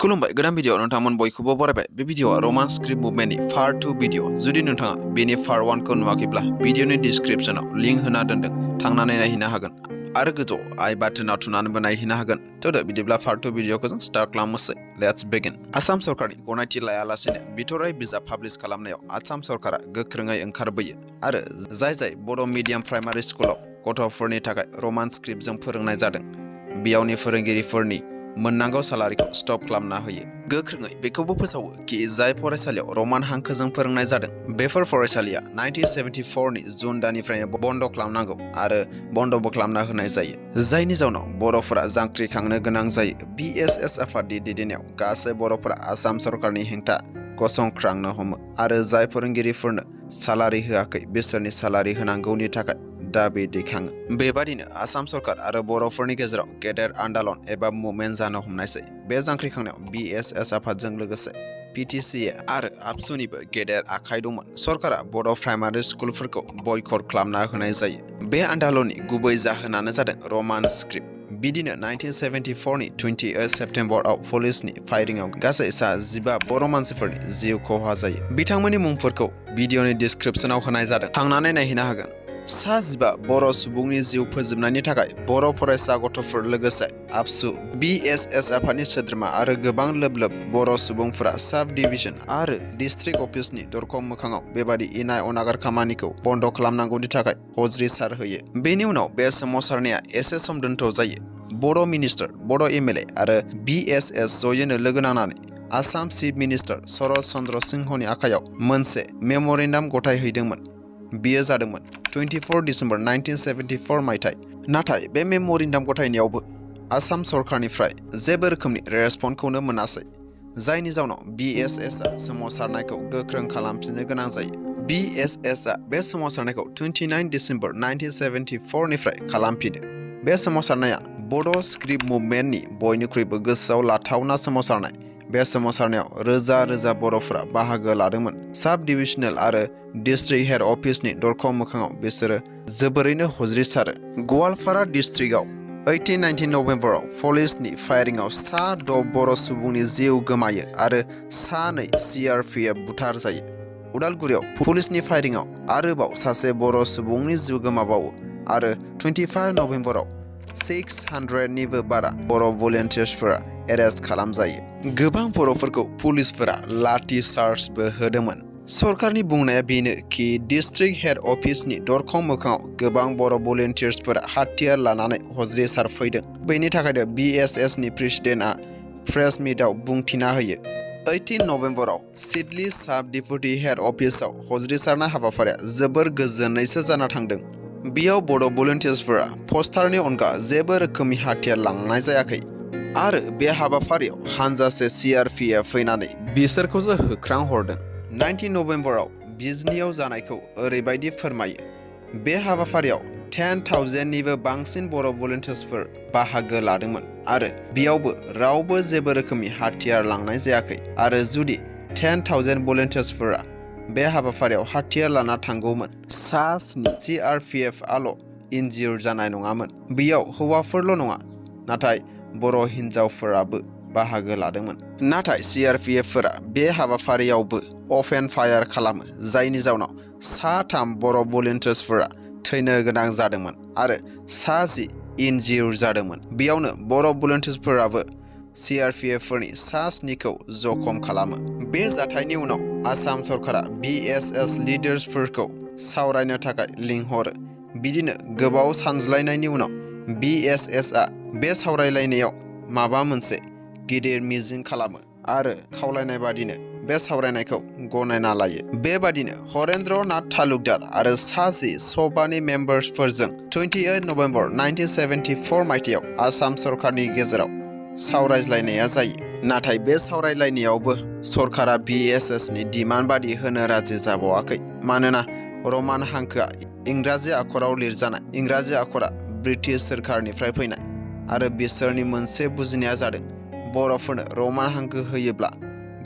खुलुमबाय गोदान भिडिअ नोंथांमोन बयखौबो बरायबाय बे भिडिअआ रमान स्क्रिप्ट मुभमेन्टनि पार्ट 2 भिडिअ जुदि नोंथाङा बेनि पार्ट 1 खौ नुवाखैब्ला भिडिअनि डिस्क्रिप्शनाव लिंक होना दोनदों थांनानै नायहैनो हागोन आरो गोजौआव आई बाटोनाव थुनानैबो नायहैनो हागोन थ' बिदिब्ला पार्ट 2 भिडिअखौ जों स्टार्ट खालामनोसै लेट्स बिगिन आसाम सरकारनि गनायथि लायालासेनो बिथराइ बिजाब पाब्लिश खालामनायाव आसाम सरकारा गोख्रोङै ओंखारबोयो आरो जाय बड' मिडियाम प्राइमारि स्कुलाव गथ'फोरनि थाखाय रमान स्क्रिप्टजों फोरोंनाय जादों बेयावनि फोरोंगिरिफोरनि मोननांगौ सालारिखौ स्टप खालामना होयो गोख्रोङै बेखौबो फोसावो कि जाय फरायसालियाव रमान हांखोजों फोरोंनाय जादों बेफोर फरायसालिया 1974 नि जुन दाननिफ्रायनो बन्द खालामनांगौ आरो बन्दबो खालामना होनाय जायो जायनि जाउनाव बर'फोरा जांख्रिखांनो गोनां जायो BSS आफादनि दैदेननायाव गासै बर'फोरा आसाम सरकारनि हेंथा गसंख्रांनो हमो आरो जाय फोरोंगिरिफोरनो सालारि होआखै बिसोरनि सालारि होनांगौनि थाखाय दाबि दैखाङो बेबादिनो आसाम सरकार आरो बर'फोरनि गेजेराव गेदेर आन्दालन एबा मुभमेन्ट जानो हमनायसै बे जांख्रिखांनायाव BSS आफादजों लोगोसे PTCA आरो आबसुनिबो गेदेर आखाइ दंमोन सरकारा बड' प्राइमारि स्कुलफोरखौ बयकट खालामना होनाय जायो बे आन्दालननि गुबै जाहोनानो जादों रमान स्क्रिप्ट बिदिनो 1974 नि 28 सेप्तेम्बराव पुलिसनि फायरिंआव गासै 15 बर' मानसिफोरनि जिउ खहा जायो बिथांमोननि मुंफोरखौ भिडिअनि डिस्क्रिप्शनाव होनाय जादों थांनानै नायहैनो हागोन 15 बर' सुबुंनि जिउ फोजोबनायनि थाखाय बर' फरायसा गथ'फोर लोगोसे आबसु BSS आफादनि सोद्रोमा आरो गोबां लोब बर' सुबुंफोरा साब डिभिजन आरो डिस्ट्रिक्ट अफिसनि दरखं मोखाङाव बेबादि इनाय अनागार खामानिखौ बन्द खालामनांगौनि थाखाय हज्रिसार होयो बेनि उनाव बे सोमावसारनाया एसे सम दोनथ' जायो बर' मिनिस्टार बर' MLA आरो BSS जयैनो लोगो नांनानै आसाम चिफ मिनिस्टार शरद चन्द्र सिंहनि आखायाव मोनसे मेम'रेन्डाम गथायहैदोंमोन बियो जादोंमोन 24 डिसेम्बर 1974 मायथाइ नाथाय बे मेम'रेन्डाम गथायनायावबो आसाम सरकारनिफ्राय जेबो रोखोमनि रेसपन्सखौनो मोनासै जायनि जाउनाव BSS आ सोमावसारनायखौ गोख्रों खालामफिननो गोनां जायो BSS आ बे सोमावसारनायखौ 29 डिसेम्बर 1974 निफ्राय खालामफिनो बे सोमावसारनाया बड' स्क्रिप्ट मुभमेन्टनि बयनिख्रुइबो गोसोआव लाथावना सोमावसारनाय बे सोमावसारनायाव रोजा बर'फोरा बाहागो लादोंमोन साब डिभिजनेल आरो डिस्ट्रिक्ट हेड अफिसनि दरखं मोखाङाव बिसोरो जोबोरैनो हज्रिसारो गवालपारा डिस्ट्रिक्टआव 18-19 नभेम्बराव पुलिसनि फायरिंआव 6 बर' सुबुंनि जिउ गोमायो आरो 2 CRPF बुथार जायो उदालगुरियाव पुलिसनि फायरिंआव आरोबाव सासे बर' सुबुंनि जिउ गोमाबावो आरो 25 नभेम्बराव 600 निबो बारा बर' भलेन्टियार्सफोरा एरेस्ट खालामजायो गोबां बर'फोरखौ पुलिसफोरा लाठी चार्जबो होदोंमोन सरकारनि बुंनाया बेनो कि डिस्ट्रिक्ट हेड अफिसनि दरखं मोखाङाव गोबां बर' भलेन्टियार्सफोरा हाथियार लानानै हज्रिसारफैदों बेनि थाखायनो BSS नि प्रेसिडेन्टआ प्रेस मिटआव बुंथिना होयो 18 नभेम्बराव सिडली साब डिपुटि हेड अफिसाव हज्रिसारनाय हाबाफारिया जोबोर गोजोनैसो जाना थांदों बेयाव बर' भलेन्टियार्सफोरा पस्टारनि अनगा जेबो रोखोमनि हाथियार लांनाय जायाखै आरो बे हाबाफारियाव हानजासे CRPF फैनानै बिसोरखौसो होख्रां हरदों 19 नभेम्बराव बिजनीयाव जानायखौ ओरैबायदि फोरमायो बे हाबाफारियाव 10,000 निबो बांसिन बर' भलेन्टियार्सफोर बाहागो लादोंमोन आरो बेयावबो रावबो जेबो रोखोमनि हाथियार लांनाय जायाखै आरो जुदि 10,000 भलेन्टियार्सफोरा बे हाबाफारियाव हाथियार लाना थांगौमोन 7 CRPF आल' इन्जियर जानाय नङामोन बेयाव हौवाफोरल' नङा नाथाय बर' हिन्जावफोराबो बाहागो लादोंमोन नाथाय CRPF फोरा बे हाबाफारियावबो अपेन फायार खालामो जायनि जाउनाव 3 बर' भलेन्टियार्सफोरा थैनो गोनां जादोंमोन आरो 10 इन्जियर जादोंमोन बेयावनो बर' भलेन्टियार्सफोराबो CRPF फोरनि 7खौ जखम खालामो बे जाथायनि उनाव आसाम सरकारा BSS लिडार्सफोरखौ सावरायनो थाखाय लिंहरो बिदिनो गोबाव सानज्लायनायनि उनाव BSS आ बे सावरायलायनायाव माबा मोनसे गिदिर मिजिं खालामो आरो खावलायनाय बादिनो बे सावरायनायखौ गनायना लायो बेबादिनो हरेन्द्र नाथ तालुकदार आरो 10 सभानि मेम्बार्सफोरजों 28 नभेम्बर 1974 मायथाइयाव आसाम सरकारनि गेजेराव सावरायज्लायनाया जायो नाथाय बे सावरायलायनायावबो सरकारा BSS नि डिमान्ड बादि होनो राजि जाबावाखै मानोना रमान हांखोआ इंराजि आखराव लिरजानाय इंराजि आखरा ब्रिटिश सोरखारनिफ्राय फैनाय आरो बिसोरनि मोनसे बुजिनाया जादों बर'फोरनो रमान हांखो होयोब्ला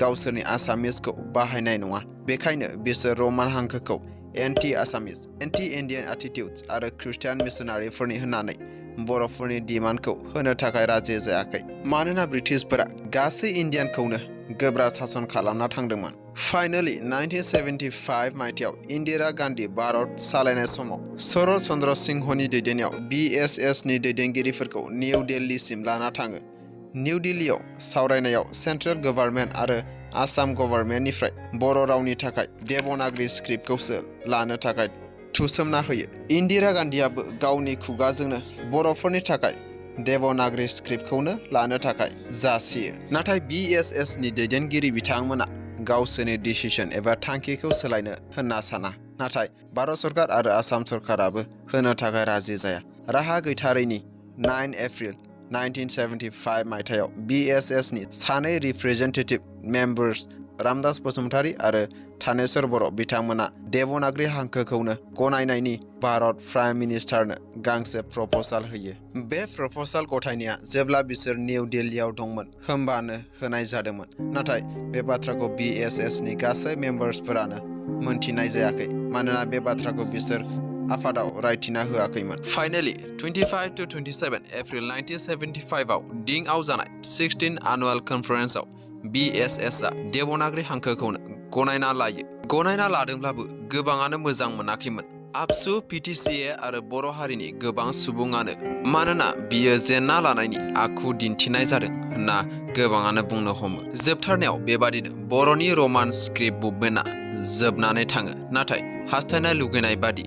गावसोरनि आसामिसखौ बाहायनाय नङा बेखायनो बिसोर रमान हांखोखौ anti Assamese anti Indian attitudes आरो ख्रिस्टियान मिशनारिफोरनि होननानै बर'फोरनि डिमान्डखौ होनो थाखाय राजि जायाखै मानोना ब्रिटिशफोरा गासै इन्डियानखौनो गोब्राब सासन खालामना थांदोंमोन। फाइनाली 1975 मायथाइयाव इन्दिरा गान्धी भारत सालायनाय समाव शरत चन्द्र सिंहनि दैदेननायाव BSSनि दैदेनगिरिफोरखौ निउ दिल्लीसिम लाना थाङो। निउ दिल्लीयाव सावरायनायाव सेन्ट्रेल गभर्नमेन्ट आरो आसाम गभर्नमेन्टनिफ्राय बर' रावनि थाखाय देवनागरी स्क्रिप्टखौसो लानो थाखाय थुसोमना होयो। इन्दिरा गान्धीयाबो गावनि खुगाजोंनो बर'फोरनि थाखाय देवनागरी स्क्रिप्टखौनो लानो थाखाय जासियो। नाथाय BSSनि दैदेनगिरि बिथांमोना गावसोरनि डिसिसन एबा थांखिखौ सोलायनो होनना साना। नाथाय भारत सरकार आरो आसाम सरकाराबो होनो थाखाय राजि जाया। राहा गैथारैनि 9 एप्रिल 1975 मायथाइयाव BSSनि सानै रिप्रेजेन्टेटिभ मेम्बार्स रामदास बसुमतारी आरो थानेश्वर बर' बिथांमोना देवनागरी हांखोखौनो गनायनायनि भारत प्राइम मिनिस्टारनो गांसे प्रप'जाल होयो। बे प्रप'जाल गथायनाया जेब्ला बिसोर निउ दिल्लीयाव दंमोन होमबानो होनाय जादोंमोन। नाथाय बे बाथ्राखौ BSSनि गासै मेम्बार्सफोरानो मोनथिनाय जायाखै मानोना बे बाथ्राखौ बिसोर आफादाव रायथिना होआखैमोन। फाइनाली 25 to 27 एप्रिल 1975 आव दिंआव जानाय 16 एनुअल कनफारेन्सआव BSSआ देवनागरी हांखोखौनो गनायना लायो। गनायना लादोंब्लाबो गोबाङानो मोजां मोनाखैमोन। आबसु PTCA आरो बर' हारिनि गोबां सुबुङानो मानोना बियो जेनना लानायनि आखु दिन्थिनाय जादों होनना गोबाङानो बुंनो हमो। जोबथारनायाव बेबादिनो बर'नि रमान स्क्रिप्ट मुभमेन्टआ जोबनानै थाङो नाथाय हास्थायनाय लुगैनाय बादि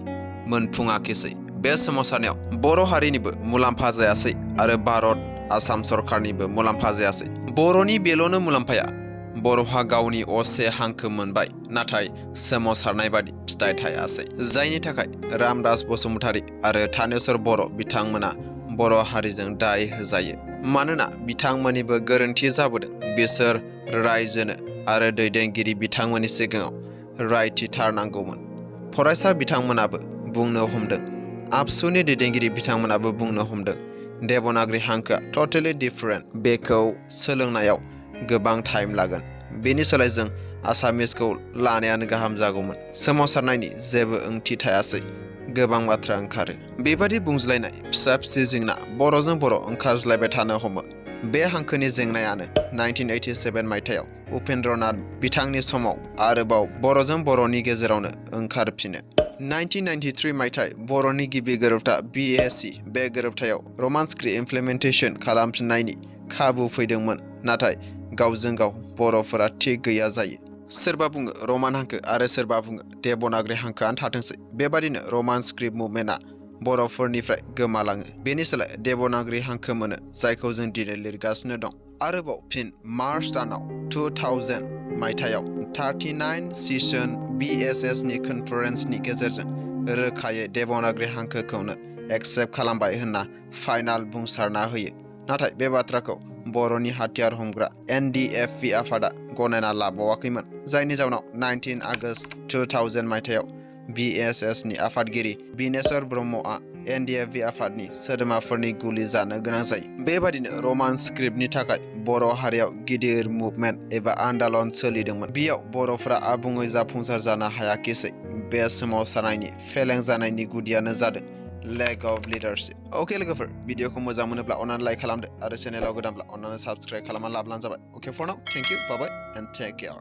मोनफुङाखिसै। बे सोमावसारनायाव बर' हारिनिबो मुलाम्फा जायासै आरो भारत आसाम सरकारनिबो मुलाम्फा जायासै। बर'नि बेल'नो मुलाम्फाया बर'हा गावनि असे हांखो मोनबाय नाथाय सोमावसारनाय बादि फिथाइ थायासै। जायनि थाखाय रामदास बसुमतारी आरो थानेश्वर बर' बिथांमोना बर' हारिजों दाय होजायो। मानोना बिथांमोननिबो गोरोन्थि जाबोदों। बिसोर रायजोनो आरो दैदेनगिरि बिथांमोननि सिगाङाव रायथिथारनांगौमोन। फरायसा बिथांमोनाबो बुंनो हमदों। आबसुनि दैदेनगिरि बिथांमोनाबो बुंनो हमदों। देवनागरी हांखोआ टटेलि डिफरेन्ट। बेखौ सोलोंनायाव गोबां टाइम लागोन। बेनि सोलाय जों आसामिसखौ लानायानो गाहाम जागौमोन। सोमावसारनायनि जेबो ओंथि थायासै। गोबां बाथ्रा ओंखारो। बेबादि बुंज्लायनाय फिसा फिसि जेंना बर'जों बर' ओंखारज्लायबाय थानो हमो। बे हांखोनि जेंनायानो 1987 मायथाइयाव उपेन्द्रनाथ बिथांनि समाव आरोबाव बर'जों बर'नि गेजेरावनो ओंखारफिनो। 1993 मायथाइ बर'नि गिबि गोरोबथा BAC बे गोरोबथायाव रमान स्क्रिप्ट इमप्लिमेन्टेसन खालामफिननायनि खाबु फैदोंमोन नाथाय गावजों गाव बर'फोरा थिग गैया जायो। सोरबा बुङो रमान हांखो आरो सोरबा बुङो देवनागरी हांखोआनो थाथोंसै। बेबादिनो रमान स्क्रिप्ट मुभमेन्टआ बर'फोरनिफ्राय गोमालाङो। बेनि सोलाय देवनागरी हांखो मोनो जायखौ जों दिनै लिरगासिनो दं। आरोबाव फिन मार्च दानाव 2000 मायथाइयाव 39 सेसन BSSनि कनफारेन्सनि गेजेरजों रोखायै देवनागरी हांखोखौनो एक्सेप्ट खालामबाय होनना फाइनाल बुंसारना होयो। नाथाय बे बाथ्राखौ बर'नि हाथियार हमग्रा NDFB आफादा गनायना लाबावाखैमोन। जायनि जाउनाव 19 आगस्ट 2000 मायथाइयाव BSSनि आफादगिरि बिनेश्वर ब्रह्मआ NDFB आफादनि सोद्रोमाफोरनि गुलि जानो गोनां जायो। बेबादिनो रमान स्क्रिप्टनि थाखाय बर' हारियाव गिदिर मुभमेन्ट एबा आन्दोलन सोलिदोंमोन। बेयाव बर'फोरा आबुङै जाफुंसार जानो हायाखिसै। बे सोमावसारनायनि फेलें जानायनि गुदियानो जादों लेक अफ लिडारशिप। अके लोगोफोर, भिडिअखौ मोजां मोनोब्ला अन्नानै लाइक खालामदो आरो चेनेलाव गोदानब्ला अन्नानै साबस्क्राइब खालामना लाब्लानो जाबाय। Okay for now, thank you, bye bye and take care.